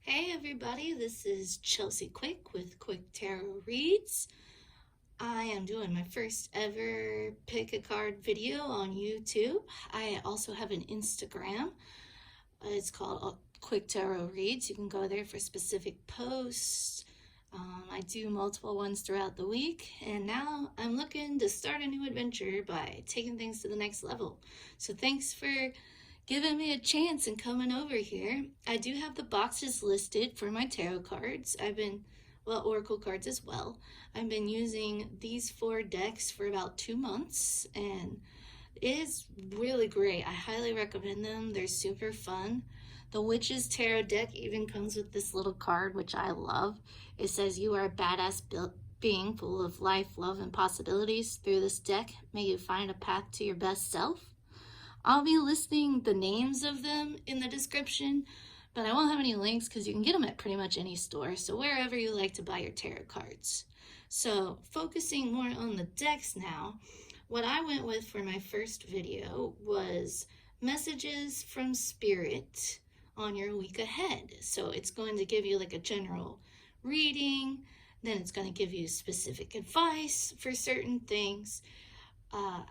Hey everybody, this is Chelsea Quick with Quick Tarot Reads. I am doing my first ever Pickacard video on YouTube. I also have an Instagram. It's called Quick Tarot Reads. You can go there for specific posts. I do multiple ones throughout the week, and now I'm looking to start a new adventure by taking things to the next level. So thanks for giving me a chance and coming over here. I do have the boxes listed for my tarot cards. Oracle cards as well. I've been using these 4 decks for about 2 months, and it is really great. I highly recommend them. They're super fun. The Witch's Tarot deck even comes with this little card, which I love. It says, "You are a badass being full of life, love, and possibilities. Through this deck, may you find a path to your best self." I'll be listing the names of them in the description, but I won't have any links because you can get them at pretty much any store, so wherever you like to buy your tarot cards. So focusing more on the decks now, what I went with for my first video was messages from Spirit on your week ahead. So it's going to give you like a general reading, then it's going to give you specific advice for certain things.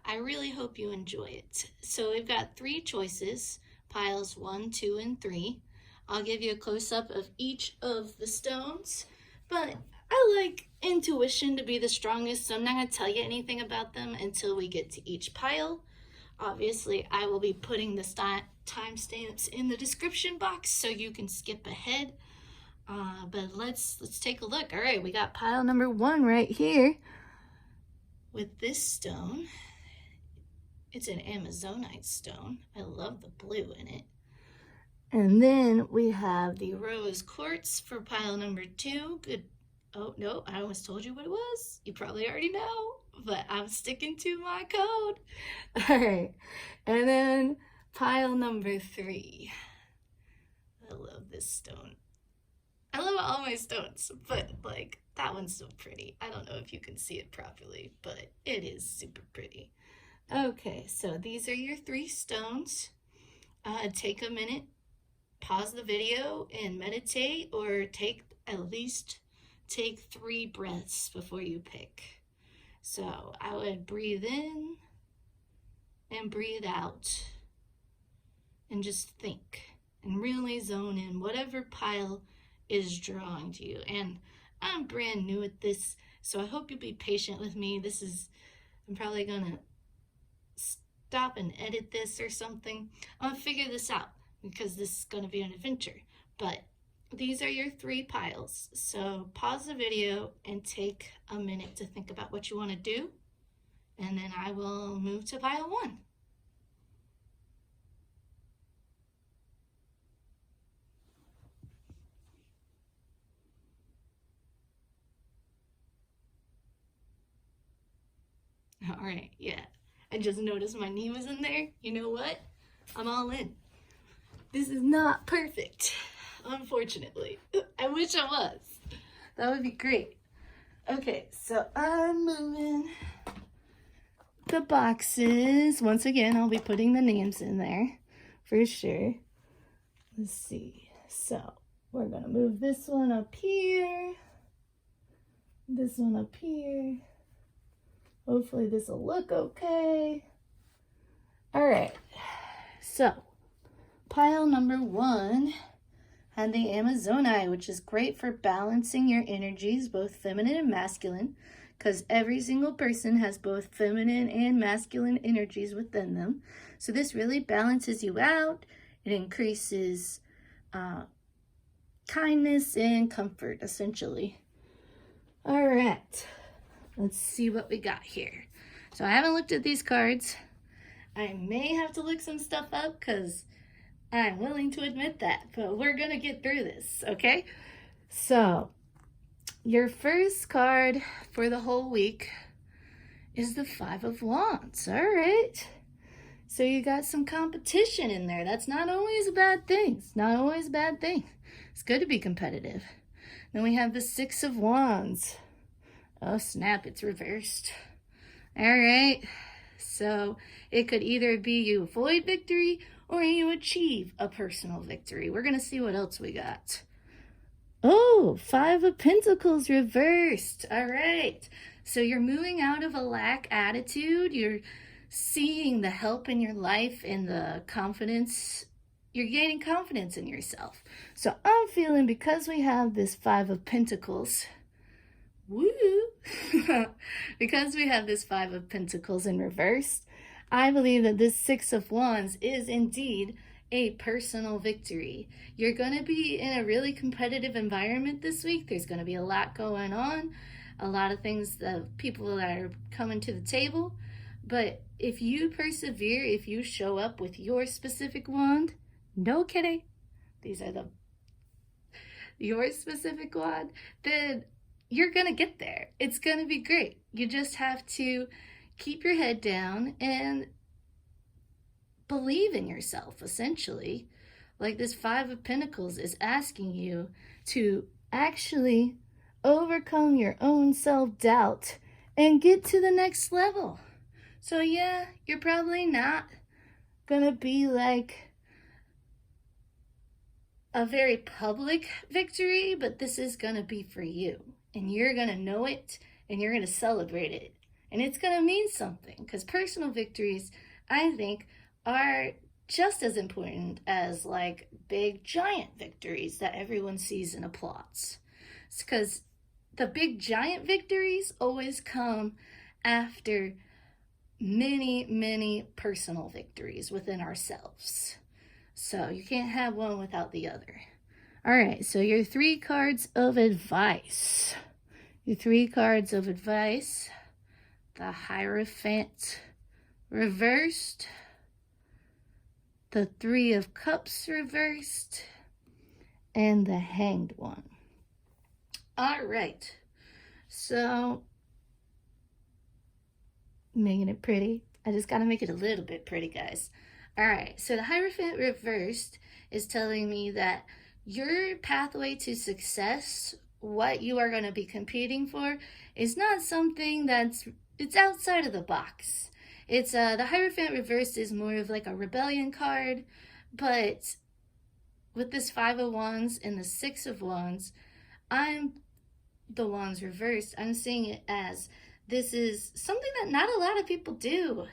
I really hope you enjoy it. So we've got 3 choices, piles 1, 2, and 3. I'll give you a close-up of each of the stones, but I like intuition to be the strongest, so I'm not going to tell you anything about them until we get to each pile. Obviously, I will be putting the timestamps in the description box so you can skip ahead. But let's take a look. All right, we got pile number 1 right here. With this stone, it's an Amazonite stone. I love the blue in it. And then we have the rose quartz for pile number 2. Good. Oh, no, I almost told you what it was. You probably already know, but I'm sticking to my code. All right. And then pile number 3. I love this stone. I love all my stones, but like that one's so pretty. I don't know if you can see it properly, but it is super pretty. Okay, so these are your 3 stones. Take a minute, pause the video and meditate, or at least take 3 breaths before you pick. So I would breathe in and breathe out and just think and really zone in whatever pile is drawing to you. And I'm brand new at this, so I hope you'll be patient with me. I'm probably gonna stop and edit this or something. I'm gonna figure this out because this is gonna be an adventure. But these are your 3 piles. So pause the video and take a minute to think about what you want to do, and then I will move to pile 1. All right, yeah. I just noticed my knee was in there. You know what? I'm all in. This is not perfect, unfortunately. I wish I was. That would be great. Okay, so I'm moving the boxes. Once again, I'll be putting the names in there for sure. Let's see. So we're going to move this one up here, this one up here. Hopefully this will look okay. All right, so pile number 1 had the Amazonite, which is great for balancing your energies, both feminine and masculine, because every single person has both feminine and masculine energies within them. So this really balances you out. It increases kindness and comfort, essentially. All right. Let's see what we got here. So I haven't looked at these cards. I may have to look some stuff up because I'm willing to admit that, but we're going to get through this, okay? So your first card for the whole week is the 5 of Wands. All right. So you got some competition in there. That's not always a bad thing. It's not always a bad thing. It's good to be competitive. Then we have the 6 of Wands. Oh snap, it's reversed. All right, so it could either be you avoid victory or you achieve a personal victory. We're gonna see what else we got. Oh, Five of Pentacles reversed. All right. So you're moving out of a lack attitude. You're seeing the help in your life and the confidence. You're gaining confidence in yourself. So I'm feeling, because we have this Five of Pentacles, woo, because we have this Five of Pentacles in reverse, I believe that this Six of Wands is indeed a personal victory. You're going to be in a really competitive environment this week. There's going to be a lot going on, a lot of things, people that are coming to the table. But if you persevere, if you show up with your specific wand, no kidding, these are your specific wand, then you're going to get there. It's going to be great. You just have to keep your head down and believe in yourself, essentially. Like this Five of Pentacles is asking you to actually overcome your own self-doubt and get to the next level. So yeah, you're probably not gonna be like a very public victory, but this is gonna be for you, and you're gonna know it, and you're gonna celebrate it, and it's gonna mean something, because personal victories, I think, are just as important as like big giant victories that everyone sees and applauds. It's because the big giant victories always come after many personal victories within ourselves. So you can't have one without the other. All right, so your 3 cards of advice. Your 3 cards of advice: the Hierophant reversed, the 3 of Cups reversed, and the Hanged One. All right, so making it pretty. I just got to make it a little bit pretty, guys. All right, so the Hierophant reversed is telling me that your pathway to success, what you are going to be competing for, is not something it's outside of the box. It's the Hierophant reversed is more of like a rebellion card, but with this Five of Wands and the Six of Wands, the Wands reversed, I'm seeing it as this is something that not a lot of people do.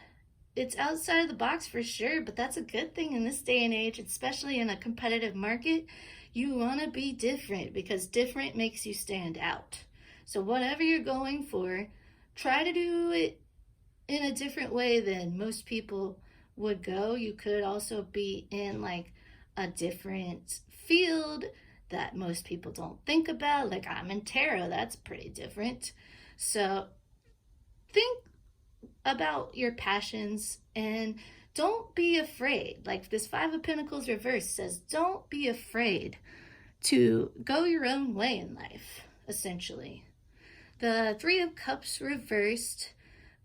It's outside of the box for sure, but that's a good thing in this day and age, especially in a competitive market. You want to be different because different makes you stand out. So whatever you're going for, try to do it in a different way than most people would go. You could also be in like a different field that most people don't think about. Like I'm in tarot, that's pretty different. So think about your passions and don't be afraid. Like this Five of Pentacles reversed says, don't be afraid to go your own way in life, essentially. The Three of Cups reversed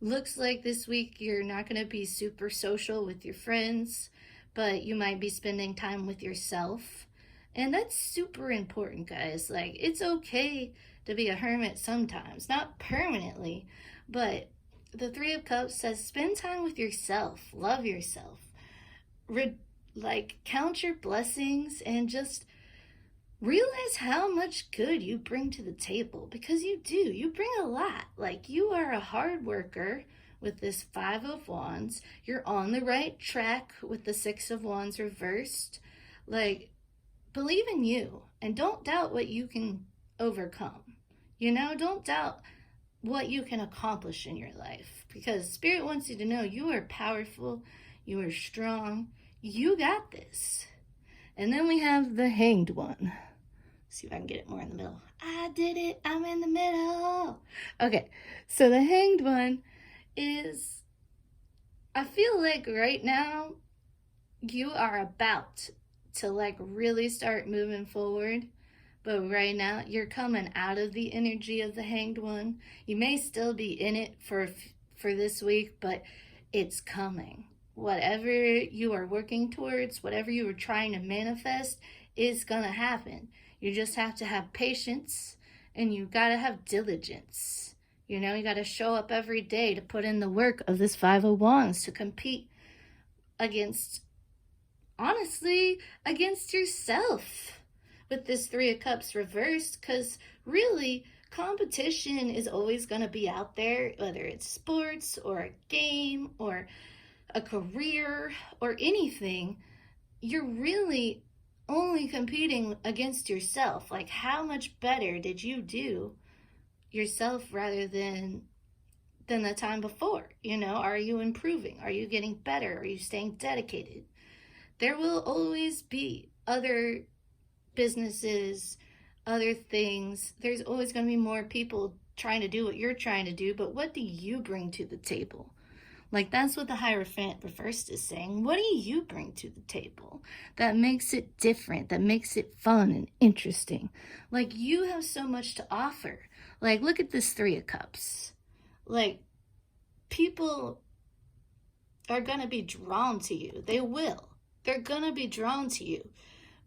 looks like this week you're not going to be super social with your friends, but you might be spending time with yourself. And that's super important, guys. Like, it's okay to be a hermit sometimes, not permanently, but the Three of Cups says spend time with yourself, love yourself, count your blessings, and just realize how much good you bring to the table, because you do. You bring a lot. Like, you are a hard worker with this Five of Wands. You're on the right track with the Six of Wands reversed. Like, believe in you and don't doubt what you can overcome. Don't doubt what you can accomplish in your life, because Spirit wants you to know you are powerful, you are strong, you got this. And then we have the Hanged One. Let's see if I can get it more in the middle. I did it, I'm in the middle. Okay, so the Hanged One is, I feel like right now you are about to like really start moving forward. But right now, you're coming out of the energy of the Hanged One. You may still be in it for this week, but it's coming. Whatever you are working towards, whatever you are trying to manifest, is going to happen. You just have to have patience, and you got to have diligence. You got to show up every day to put in the work of this Five of Wands to compete against yourself. with this Three of Cups reversed, because really, competition is always going to be out there, whether it's sports or a game or a career or anything. You're really only competing against yourself. Like, how much better did you do yourself rather than the time before? Are you improving? Are you getting better? Are you staying dedicated? There will always be other businesses, other things. There's always going to be more people trying to do what you're trying to do, but what do you bring to the table? Like, that's what the Hierophant reversed is saying. What do you bring to the table that makes it different, that makes it fun and interesting? Like, you have so much to offer. Like, look at this Three of Cups. Like, people are going to be drawn to you. They will. They're going to be drawn to you.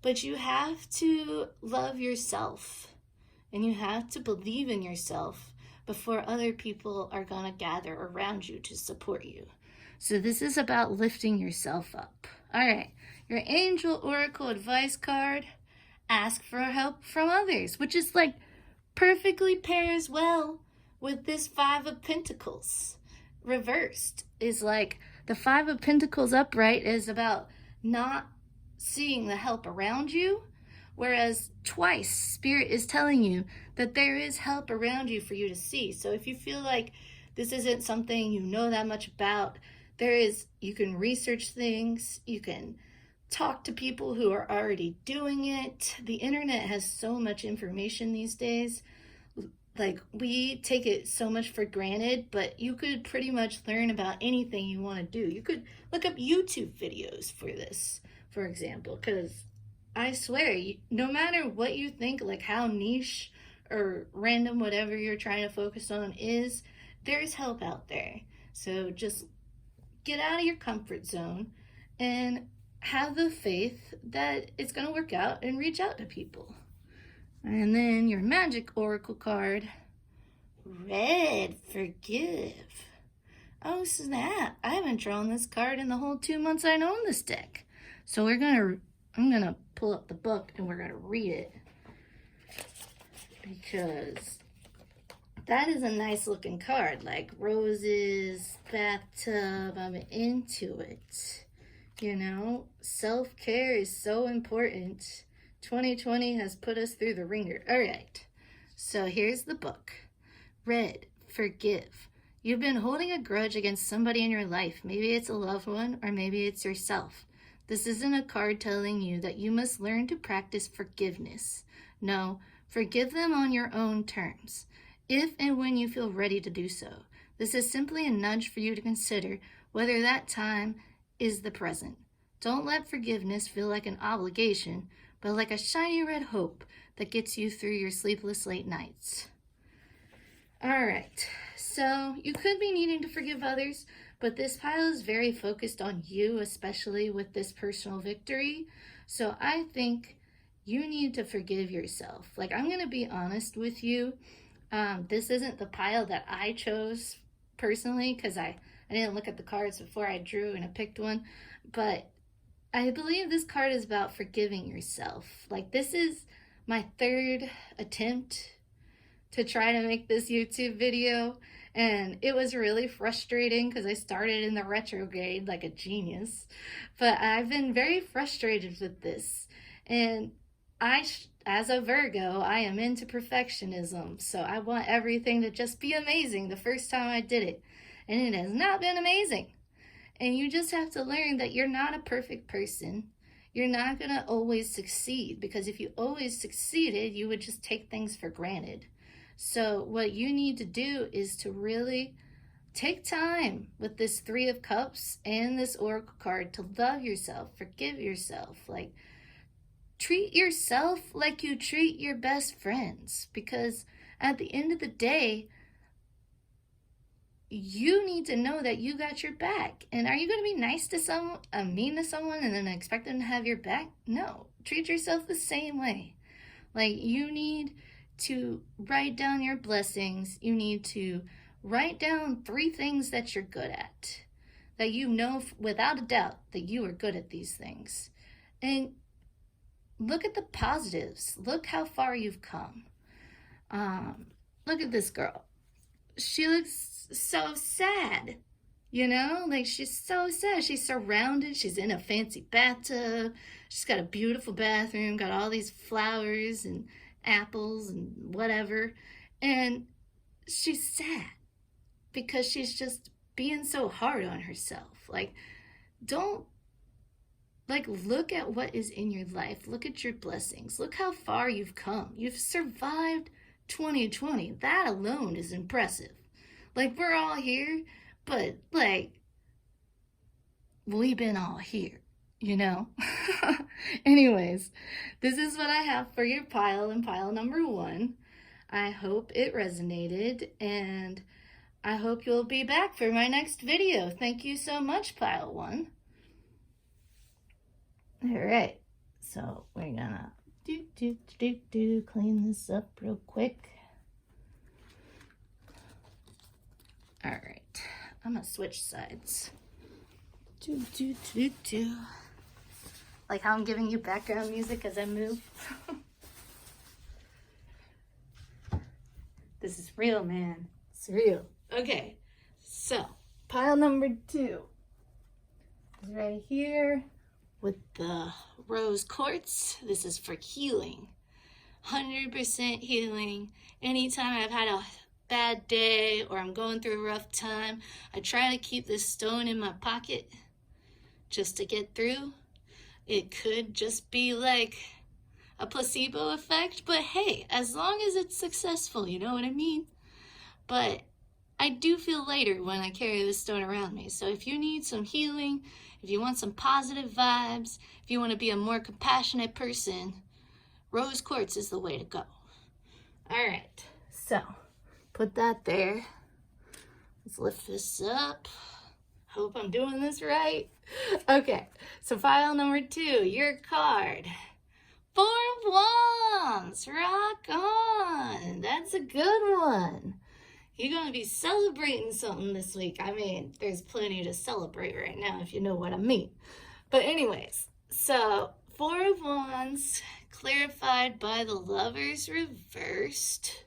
But you have to love yourself. And you have to believe in yourself before other people are going to gather around you to support you. So this is about lifting yourself up. All right. Your Angel Oracle Advice card. Ask for help from others, which is like perfectly pairs well with this Five of Pentacles. Reversed is like the Five of Pentacles upright is about not seeing the help around you, whereas twice Spirit is telling you that there is help around you for you to see. So if you feel like this isn't something you know that much about, you can research things, you can talk to people who are already doing it. The internet has so much information these days. Like, we take it so much for granted, but you could pretty much learn about anything you want to do. You could look up YouTube videos for this, for example, because I swear, no matter what you think, like how niche or random whatever you're trying to focus on is, there's help out there. So just get out of your comfort zone and have the faith that it's going to work out and reach out to people. And then your Magic Oracle card, Red, Forgive. Oh snap, I haven't drawn this card in the whole 2 months I own this deck. So I'm gonna pull up the book and we're gonna read it, because that is a nice looking card, like roses, bathtub. I'm into it. Self-care is so important. 2020 has put us through the ringer. All right, so here's the book. Red, Forgive. You've been holding a grudge against somebody in your life. Maybe it's a loved one, or maybe it's yourself. This isn't a card telling you that you must learn to practice forgiveness. No, forgive them on your own terms, if and when you feel ready to do so. This is simply a nudge for you to consider whether that time is the present. Don't let forgiveness feel like an obligation, but like a shiny red hope that gets you through your sleepless late nights. All right, so you could be needing to forgive others, but this pile is very focused on you, especially with this personal victory. So I think you need to forgive yourself. Like, I'm going to be honest with you. This isn't the pile that I chose personally, because I didn't look at the cards before I drew and I picked one. But I believe this card is about forgiving yourself. Like, this is my third attempt to try to make this YouTube video, and it was really frustrating because I started in the retrograde like a genius, but I've been very frustrated with this, and as a Virgo, I am into perfectionism, so I want everything to just be amazing the first time I did it, and it has not been amazing. And you just have to learn that you're not a perfect person. You're not going to always succeed, because if you always succeeded, you would just take things for granted. So what you need to do is to really take time with this Three of Cups and this Oracle card to love yourself, forgive yourself. Like, treat yourself like you treat your best friends, because at the end of the day, you need to know that you got your back. And are you going to be nice to someone, mean to someone, and then expect them to have your back? No. Treat yourself the same way. Like, you need to write down your blessings. You need to write down 3 things that you're good at, that you know without a doubt that you are good at these things. And look at the positives. Look how far you've come. Look at this girl. She looks so sad. You know, like she's so sad. She's surrounded. She's in a fancy bathtub. She's got a beautiful bathroom, got all these flowers and apples and whatever. And she's sad because she's just being so hard on herself. Like, don't, like, look at what is in your life. Look at your blessings. Look how far you've come. You've survived 2020. That alone is impressive. Like, we're all here. But, like, we've been all here, you know? Anyways, this is what I have for your pile and pile number 1. I hope it resonated, and I hope you'll be back for my next video. Thank you so much, pile 1. All right, so we're gonna clean this up real quick. All right. I'm gonna switch sides. Like how I'm giving you background music as I move. This is real, man. It's real. Okay, so pile number 2 is right here with the rose quartz. This is for healing. 100% healing. Anytime I've had a bad day or I'm going through a rough time, I try to keep this stone in my pocket just to get through. It could just be like a placebo effect, but hey, as long as it's successful, you know what I mean? But I do feel lighter when I carry this stone around me. So if you need some healing, if you want some positive vibes, if you want to be a more compassionate person, rose quartz is the way to go. All right, so put that there. Let's lift this up. Hope I'm doing this right. Okay, so file number 2, your card. 4 of Wands, rock on. That's a good one. You're gonna be celebrating something this week. I mean, there's plenty to celebrate right now, if you know what I mean. But anyways, so 4 of Wands, clarified by the Lovers reversed.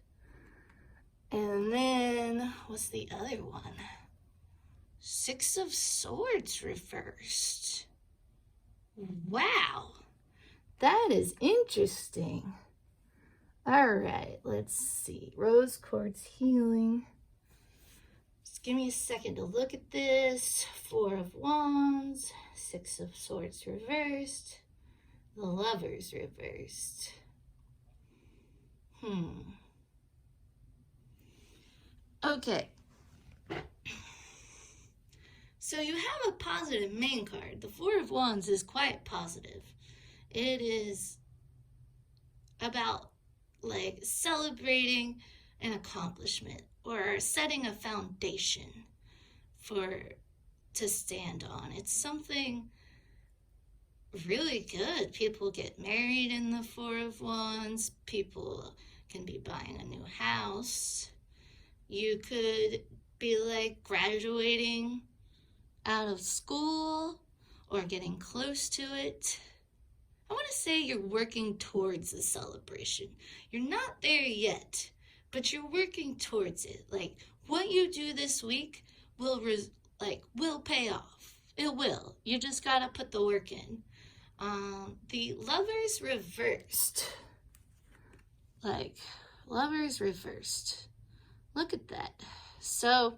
And then, what's the other one? 6 of Swords reversed. Wow, that is interesting. All right, let's see. Rose quartz healing. Just give me a second to look at this. 4 of Wands, 6 of Swords reversed, the Lovers reversed. Okay. So you have a positive main card. The 4 of Wands is quite positive. It is about like celebrating an accomplishment or setting a foundation to stand on. It's something really good. People get married in the 4 of Wands. People can be buying a new house. You could be like graduating out of school or getting close to it. I want to say you're working towards a celebration. You're not there yet, but you're working towards it. Like what you do this week will pay off. It will. You just gotta put the work in. The Lovers reversed. Like Lovers reversed. Look at that. So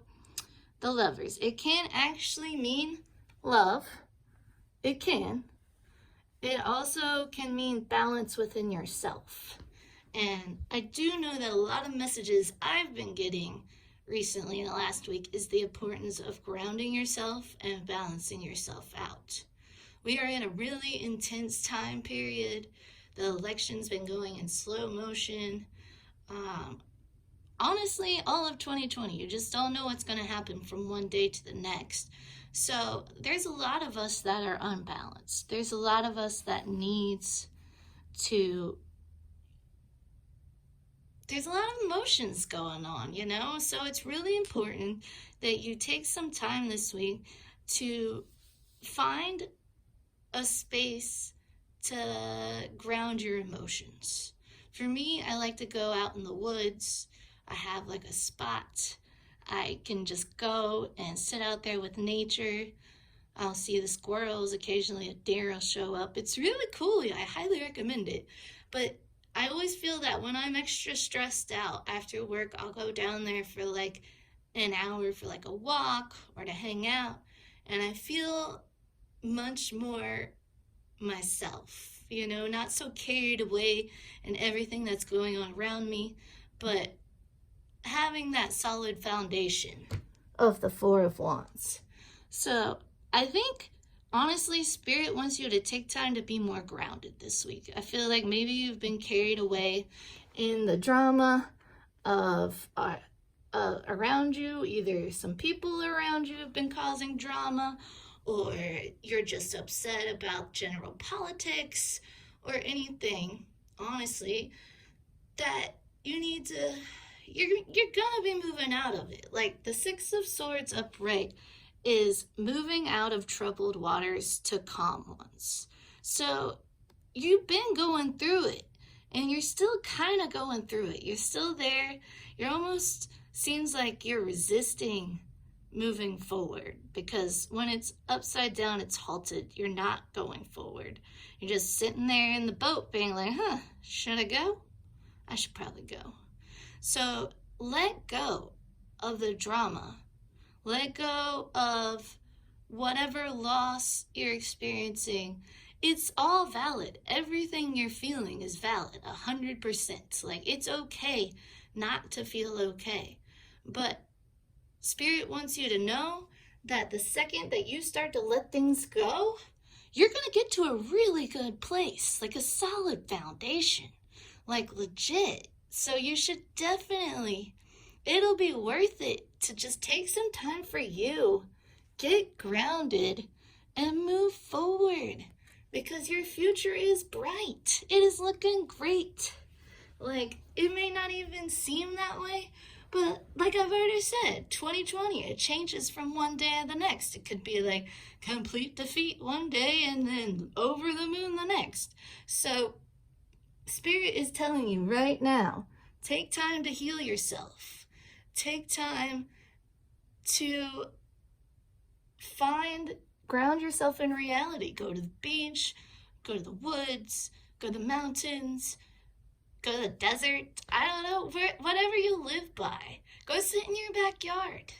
the Lovers, it can actually mean love. It can. It also can mean balance within yourself. And I do know that a lot of messages I've been getting recently in the last week is the importance of grounding yourself and balancing yourself out. We are in a really intense time period. The election's been going in slow motion. Honestly, all of 2020, you just don't know what's going to happen from one day to the next. So there's a lot of us that are unbalanced. There's a lot of us that there's a lot of emotions going on, you know? So it's really important that you take some time this week to find a space to ground your emotions. For me, I like to go out in the woods. I have like a spot. I can just go and sit out there with nature. I'll see the squirrels. Occasionally a deer will show up. It's really cool. I highly recommend it. But I always feel that when I'm extra stressed out after work, I'll go down there for like an hour for like a walk or to hang out. And I feel much more myself, not so carried away in everything that's going on around me, but having that solid foundation of the Four of Wands. So I think, honestly, Spirit wants you to take time to be more grounded this week. I feel like maybe you've been carried away in the drama of around you. Either some people around you have been causing drama, or you're just upset about general politics or anything, honestly, that you need to, you're gonna be moving out of it. Like the Six of Swords upright is moving out of troubled waters to calm ones. So you've been going through it, and you're still kind of going through it. You're still there. You're almost, seems like you're resisting moving forward, because when it's upside down, it's halted. You're not going forward. You're just sitting there in the boat being like, should I go? I should probably go. So let go of the drama. Let go of whatever loss you're experiencing. It's all valid. Everything you're feeling is valid, 100%. Like, it's okay not to feel okay. But Spirit wants you to know that the second that you start to let things go, you're going to get to a really good place, like a solid foundation, like legit. So you should definitely, it'll be worth it to just take some time for you, get grounded, and move forward, because your future is bright. It is looking great. Like, it may not even seem that way, but like I've already said, 2020, it changes from one day to the next. It could be like complete defeat one day and then over the moon the next. So Spirit is telling you right now, take time to heal yourself. Take time to ground yourself in reality. Go to the beach, go to the woods, go to the mountains, go to the desert. I don't know, whatever you live by. Go sit in your backyard.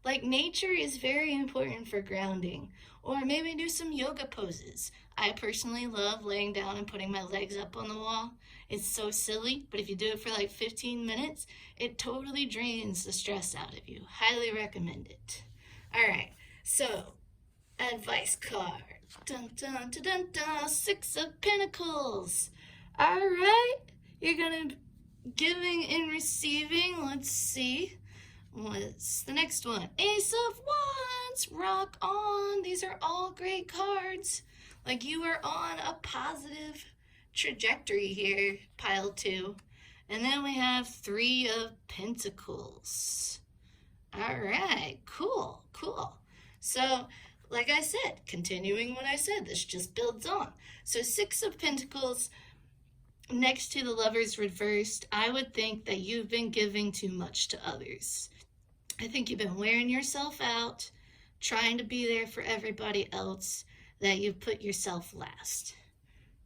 Like, nature is very important for grounding. Or maybe do some yoga poses. I personally love laying down and putting my legs up on the wall. It's so silly, but if you do it for like 15 minutes, it totally drains the stress out of you. Highly recommend it. All right, so advice card. Dun dun dun dun dun. Six of Pentacles. All right, you're gonna giving and receiving. Let's see. What's the next one? Ace of Wands. Rock on. These are all great cards. Like, you are on a positive trajectory here, pile 2. And then we have Three of Pentacles. All right, cool. So, like I said, continuing what I said, this just builds on. So Six of Pentacles next to the Lovers reversed, I would think that you've been giving too much to others. I think you've been wearing yourself out, trying to be there for everybody else, that you've put yourself last,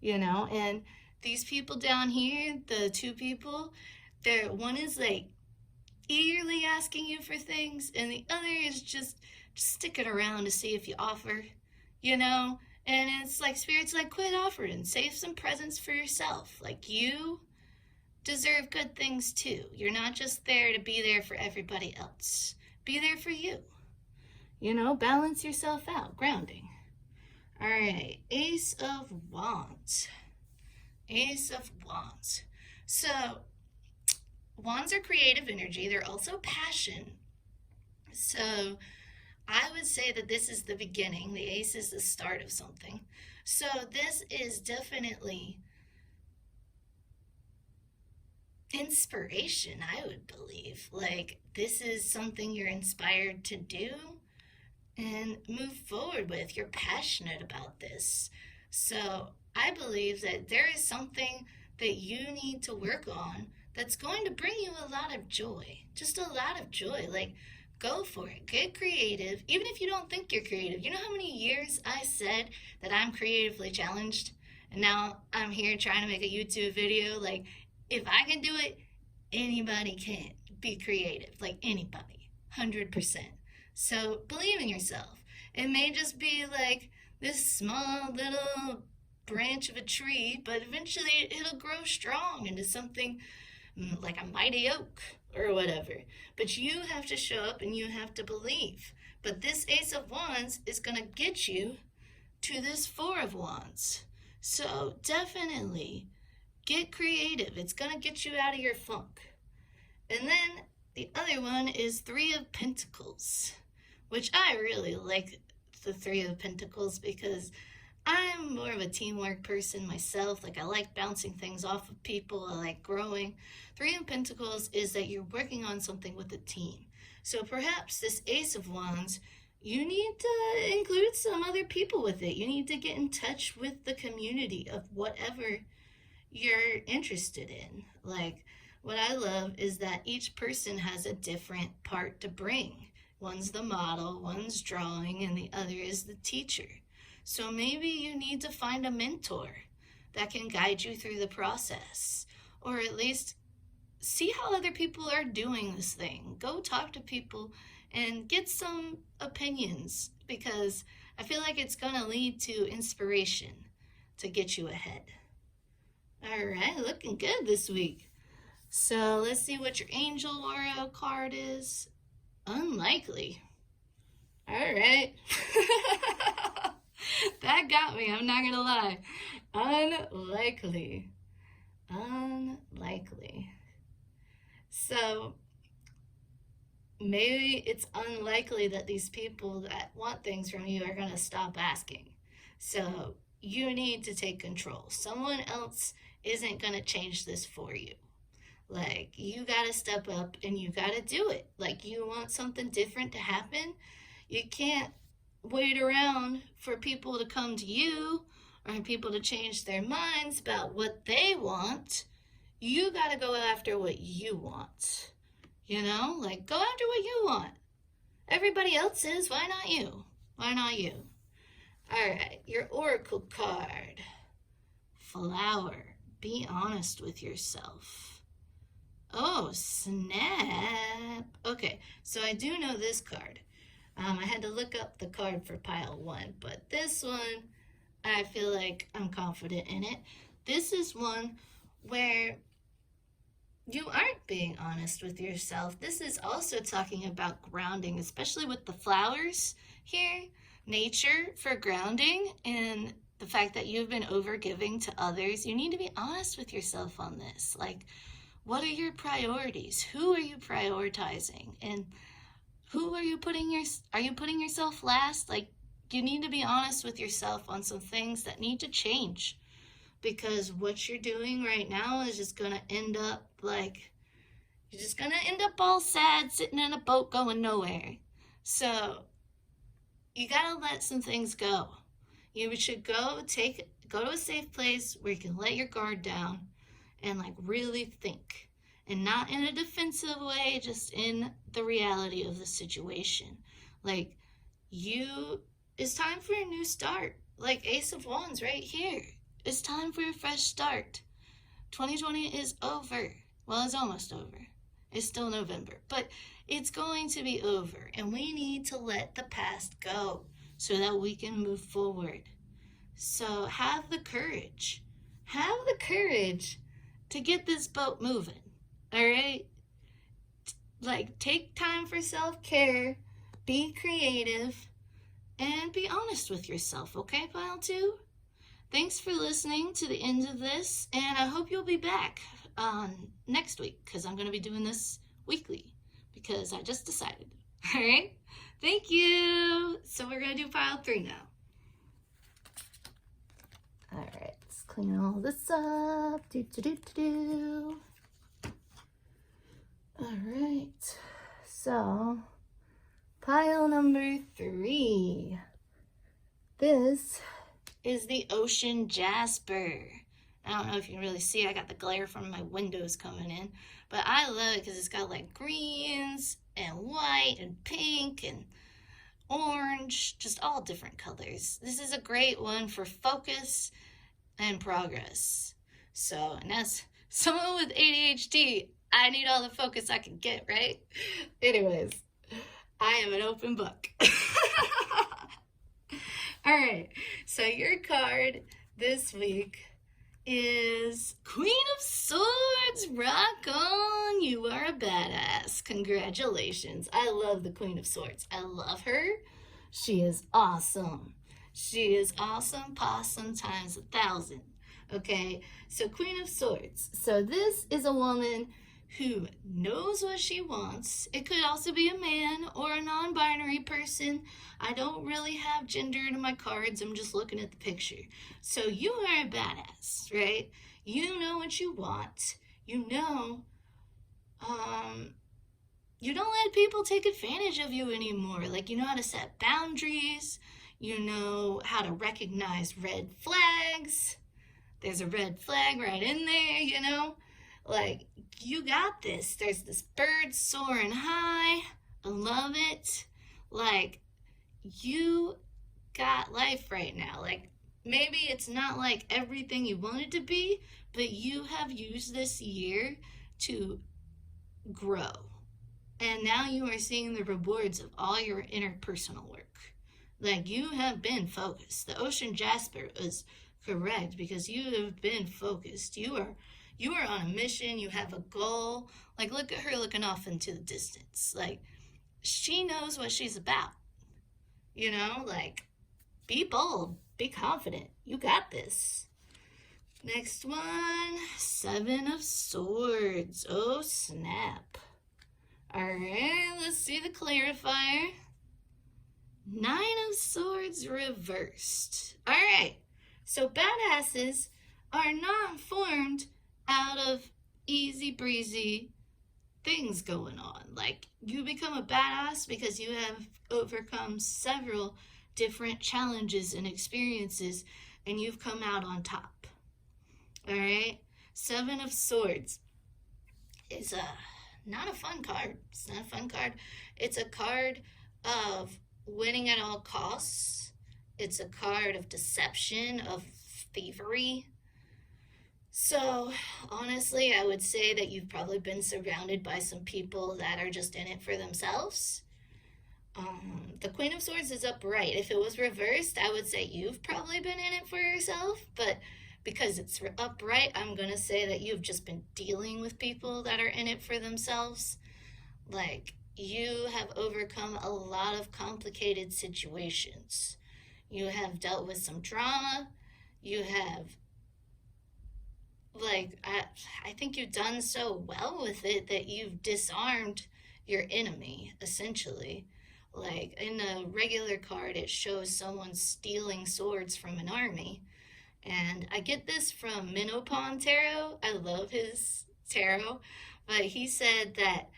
and these people down here, the two people, one is like eagerly asking you for things, and the other is just sticking around to see if you offer, and it's like Spirit's like, quit offering, save some presents for yourself. Like, you deserve good things too. You're not just there to be there for everybody else. Be there for you. Balance yourself out. Grounding. All right, Ace of Wands. Ace of Wands. So, Wands are creative energy. They're also passion. So, I would say that this is the beginning. The Ace is the start of something. So, this is definitely inspiration, I would believe. Like, this is something you're inspired to do and move forward with. You're passionate about this. So I believe that there is something that you need to work on that's going to bring you a lot of joy. Just a lot of joy. Like, go for it. Get creative. Even if you don't think you're creative. You know how many years I said that I'm creatively challenged? And now I'm here trying to make a YouTube video. Like, if I can do it, anybody can be creative. Like, anybody. 100%. So believe in yourself. It may just be like this small little branch of a tree, but eventually it'll grow strong into something like a mighty oak or whatever. But you have to show up and you have to believe. But this Ace of Wands is going to get you to this Four of Wands. So definitely get creative. It's going to get you out of your funk. And then the other one is Three of Pentacles, which I really like the Three of Pentacles because I'm more of a teamwork person myself. Like, I like bouncing things off of people. I like growing. Three of Pentacles is that you're working on something with a team. So perhaps this Ace of Wands, you need to include some other people with it. You need to get in touch with the community of whatever you're interested in. Like, what I love is that each person has a different part to bring. One's the model, one's drawing, and the other is the teacher. So maybe you need to find a mentor that can guide you through the process, or at least see how other people are doing this thing. Go talk to people and get some opinions, because I feel like it's going to lead to inspiration to get you ahead. All right, looking good this week. So let's see what your Angel Aura card is. Unlikely. All right. That got me, I'm not gonna lie. Unlikely. Unlikely. So maybe it's unlikely that these people that want things from you are gonna stop asking. So you need to take control. Someone else isn't gonna change this for you. Like, you gotta step up and you gotta do it. Like, you want something different to happen, you can't wait around for people to come to you or people to change their minds about what they want. You gotta go after what you want. You know, like, go after what you want. Everybody else is, why not you? Why not you? All right, your Oracle card. Flower. Be honest with yourself. Oh, snap. Okay, so I do know this card. I had to look up the card for pile 1, but this one, I feel like I'm confident in it. This is one where you aren't being honest with yourself. This is also talking about grounding, especially with the flowers here. Nature for grounding, and the fact that you've been overgiving to others. You need to be honest with yourself on this. Like, what are your priorities? Who are you prioritizing? And who are you putting yourself last? Like, you need to be honest with yourself on some things that need to change, because what you're doing right now is just going to end up like, you're just going to end up all sad, sitting in a boat going nowhere. So you got to let some things go. You should go to a safe place where you can let your guard down and like really think, and not in a defensive way, just in the reality of the situation. Like, it's time for a new start. Like Ace of Wands right here. It's time for a fresh start. 2020 is over. Well, it's almost over. It's still November, but it's going to be over, and we need to let the past go so that we can move forward. So have the courage. Have the courage to get this boat moving. All right? Like, take time for self-care, be creative, and be honest with yourself, okay, Pile 2? Thanks for listening to the end of this, and I hope you'll be back next week, because I'm going to be doing this weekly, because I just decided. All right? Thank you. So we're going to do Pile 3 now. All right, let's clean all this up. All right, so pile number 3. This is the Ocean Jasper. I don't know if you can really see, I got the glare from my windows coming in, but I love it because it's got like greens and white and pink and orange, just all different colors. This is a great one for focus and progress. So, and as someone with ADHD, I need all the focus I can get, right? Anyways, I am an open book. All right, so your card this week is Queen of Swords. Rock on. You are a badass. Congratulations. I love the Queen of Swords. I love her. She is awesome. She is awesome. Possum times 1,000. Okay, so Queen of Swords. So this is a woman who knows what she wants. It could also be a man or a non-binary person. I don't really have gender in my cards. I'm just looking at the picture. So you are a badass, right? You know what you want. You know, you don't let people take advantage of you anymore. Like, you know how to set boundaries. You know how to recognize red flags. There's a red flag right in there, you know? Like, you got this. There's this bird soaring high. I love it. Like, you got life right now. Like, maybe it's not like everything you want it to be, but you have used this year to grow. And now you are seeing the rewards of all your interpersonal work. Like, you have been focused. The Ocean Jasper is correct because you have been focused. You are on a mission. You have a goal. Like, look at her looking off into the distance. Like, she knows what she's about. You know, like, be bold, be confident. You got this. Next one, 7 of Swords. Oh, snap. All right, let's see the clarifier. 9 of Swords reversed. All right, so badasses are not formed out of easy breezy things going on. Like, you become a badass because you have overcome several different challenges and experiences and you've come out on top. All right, 7 of Swords is not a fun card. It's not a fun card. It's a card of winning at all costs. It's a card of deception, of thievery. So, honestly, I would say that you've probably been surrounded by some people that are just in it for themselves. The Queen of Swords is upright. If it was reversed, I would say you've probably been in it for yourself, but because it's upright, I'm going to say that you've just been dealing with people that are in it for themselves. Like, you have overcome a lot of complicated situations. You have dealt with some drama. You have, like, I think you've done so well with it that you've disarmed your enemy, essentially. Like, in a regular card, it shows someone stealing swords from an army. And I get this from Minopon Tarot. I love his tarot. But he said that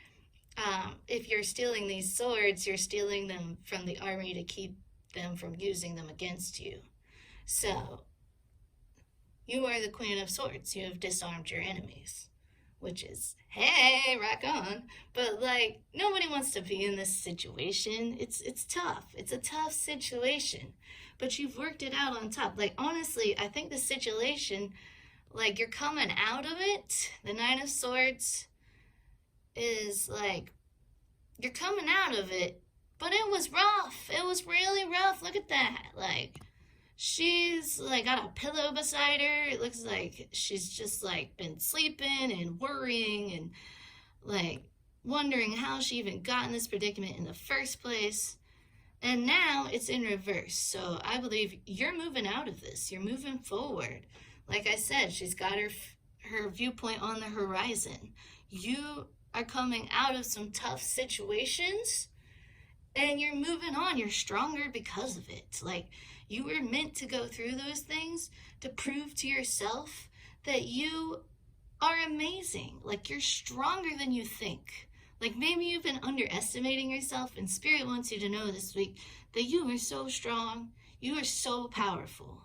if you're stealing these swords, you're stealing them from the army to keep them from using them against you. So, you are the Queen of Swords. You have disarmed your enemies. Which is, hey, rock on. But, like, nobody wants to be in this situation. It's tough. It's a tough situation. But you've worked it out on top. Like, honestly, I think the situation, like, you're coming out of it. The 9 of Swords is, like, you're coming out of it. But it was rough. It was really rough. Look at that. Like, she's, like, got a pillow beside her. It looks like she's just, like, been sleeping and worrying and, like, wondering how she even got in this predicament in the first place. And now it's in reverse. So I believe you're moving out of this. You're moving forward. Like I said, she's got her viewpoint on the horizon. You are coming out of some tough situations and you're moving on. You're stronger because of it. Like, you were meant to go through those things to prove to yourself that you are amazing. Like, you're stronger than you think. Like, maybe you've been underestimating yourself, and Spirit wants you to know this week that you are so strong. You are so powerful.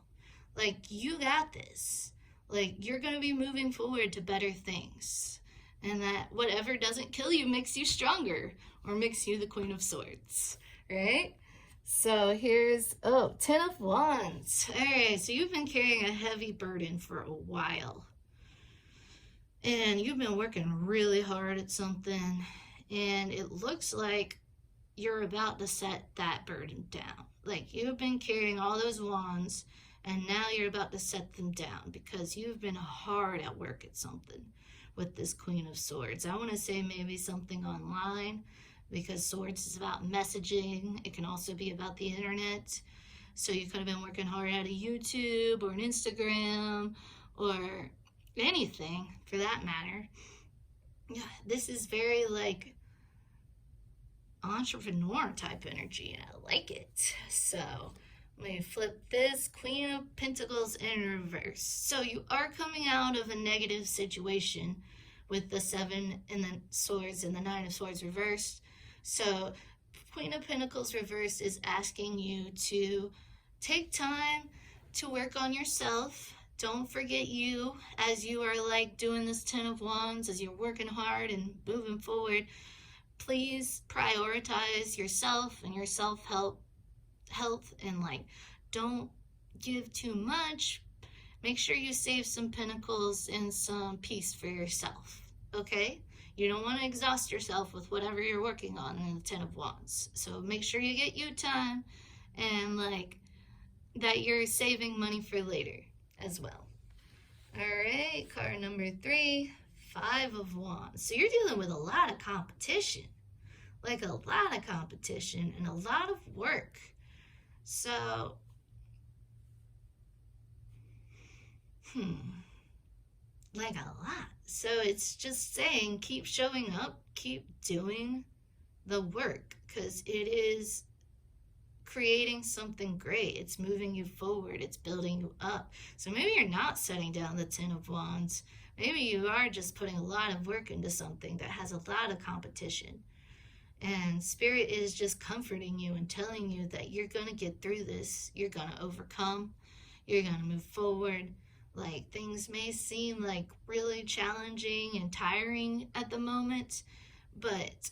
Like, you got this. Like, you're going to be moving forward to better things. And that whatever doesn't kill you makes you stronger, or makes you the Queen of Swords, right? So here's, oh, 10 of Wands. All right, so you've been carrying a heavy burden for a while. And you've been working really hard at something. And it looks like you're about to set that burden down. Like, you've been carrying all those wands, and now you're about to set them down because you've been hard at work at something with this Queen of Swords. I want to say maybe something online, because swords is about messaging. It can also be about the internet. So you could have been working hard at a YouTube or an Instagram or anything for that matter. This is very like entrepreneur type energy, and I like it. So let me flip this. Queen of Pentacles in reverse. So you are coming out of a negative situation with the 7 and the swords and the 9 of swords reversed. So Queen of Pentacles reversed is asking you to take time to work on yourself. Don't forget you as you are like doing this 10 of Wands, as you're working hard and moving forward. Please prioritize yourself and your self-help health, and like, don't give too much. Make sure you save some pentacles and some peace for yourself, okay? You don't want to exhaust yourself with whatever you're working on in the 10 of Wands. So make sure you get you time, and like that you're saving money for later as well. All right, card number 3, 5 of Wands. So you're dealing with a lot of competition, like a lot of competition and a lot of work. So, like a lot. So it's just saying, keep showing up, keep doing the work, because it is creating something great. It's moving you forward. It's building you up. So maybe you're not setting down the 10 of Wands. Maybe you are just putting a lot of work into something that has a lot of competition. And Spirit is just comforting you and telling you that you're going to get through this. You're going to overcome. You're going to move forward. Like, things may seem like really challenging and tiring at the moment, but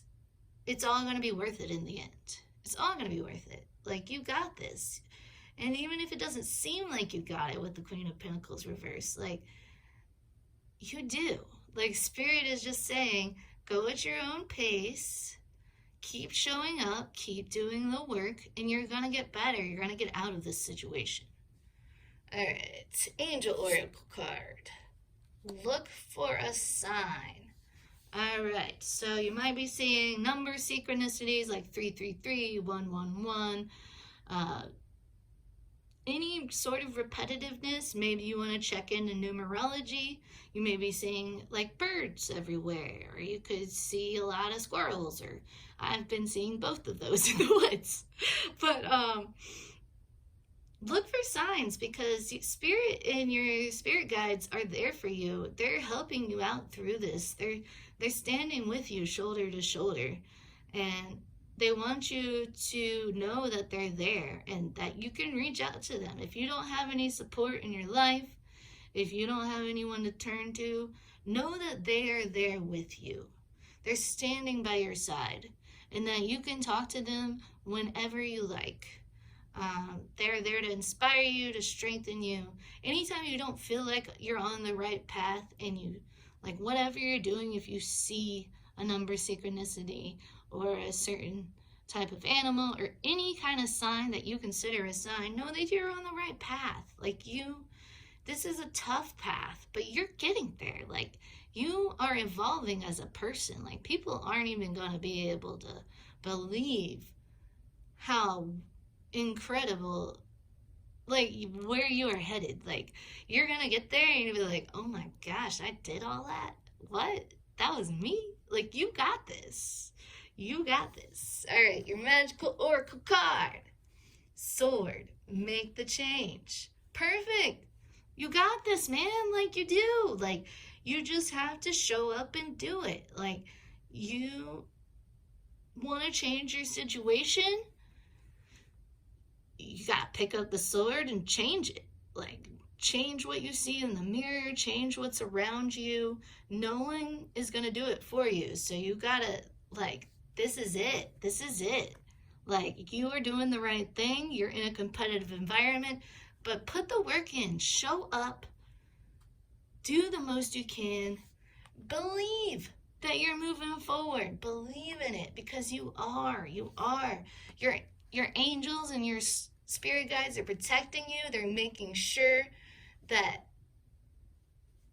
it's all going to be worth it in the end. It's all going to be worth it. Like, you got this. And even if it doesn't seem like you got it with the Queen of Pentacles reversed, like, you do. Like, Spirit is just saying, go at your own pace. Keep showing up, keep doing the work, and you're going to get better. You're going to get out of this situation. All right, Angel Oracle card. Look for a sign. All right, so you might be seeing number synchronicities like 333, 111, any sort of repetitiveness. Maybe you want to check into numerology. You may be seeing like birds everywhere, or you could see a lot of squirrels, or I've been seeing both of those in the woods. But look for signs, because Spirit and your spirit guides are there for you. They're helping you out through this. They're standing with you shoulder to shoulder, and they want you to know that they're there and that you can reach out to them. If you don't have any support in your life, if you don't have anyone to turn to, know that they are there with you. They're standing by your side, and that you can talk to them whenever you like. They're there to inspire you, to strengthen you. Anytime you don't feel like you're on the right path, and you, like, whatever you're doing, if you see a number synchronicity or a certain type of animal or any kind of sign that you consider a sign, know that you're on the right path. Like, this is a tough path, but you're getting there. Like, you are evolving as a person. Like, people aren't even going to be able to believe how incredible, like, where you are headed. Like, you're going to get there and you'll be like, oh my gosh, I did all that? What? That was me? Like, you got this. You got this. All right, your magical oracle card. Sword. Make the change. Perfect. You got this, man. Like, you do. Like, you just have to show up and do it. Like, you want to change your situation? You got to pick up the sword and change it. like, change what you see in the mirror, change what's around you. No one is going to do it for you. So you gotta, like, this is it. This is it. Like, you are doing the right thing. You're in a competitive environment, but put the work in. Show up. Do the most you can. Believe that you're moving forward. Believe in it, because you are. You are. Your angels and your spirit guides are protecting you. They're making sure that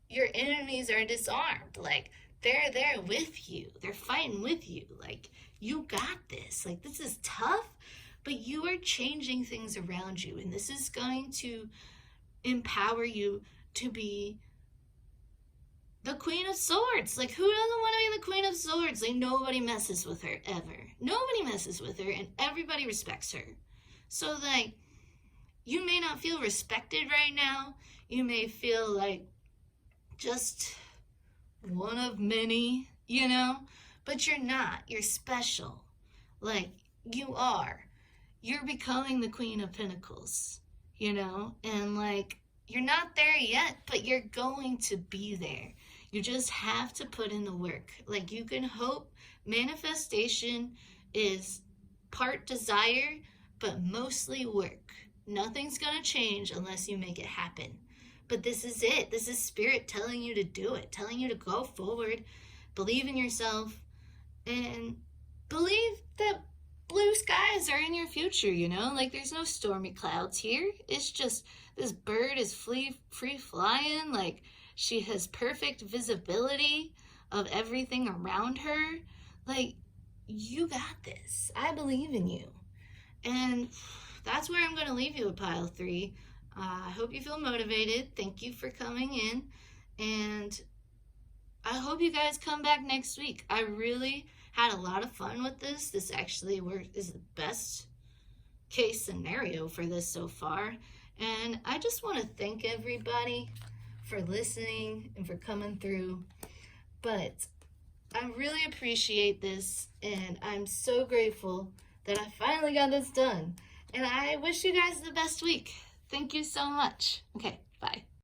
your enemies are disarmed. Like, they're there with you. They're fighting with you. Like, you got this. Like, this is tough, but you are changing things around you, and this is going to empower you to be the Queen of Swords. Like, who doesn't want to be the Queen of Swords? Like, nobody messes with her, ever. Nobody messes with her, and everybody respects her. So, like, you may not feel respected right now. You may feel like just one of many, you know? But you're not. You're special. Like, you are. You're becoming the Queen of Pentacles, you know? And, like, you're not there yet, but you're going to be there. You just have to put in the work. Like, you can hope. Manifestation is part desire, but mostly work. Nothing's going to change unless you make it happen. But this is it. This is spirit telling you to do it, telling you to go forward, believe in yourself, and believe that blue skies are in your future, you know? Like, there's no stormy clouds here. It's just this bird is free flying. Like, she has perfect visibility of everything around her. Like, you got this. I believe in you. And that's where I'm going to leave you with pile 3. I hope you feel motivated. Thank you for coming in. And I hope you guys come back next week. I really had a lot of fun with this. This actually is the best case scenario for this so far. And I just want to thank everybody for listening and for coming through. But I really appreciate this, and I'm so grateful that I finally got this done. And I wish you guys the best week. Thank you so much. Okay, bye.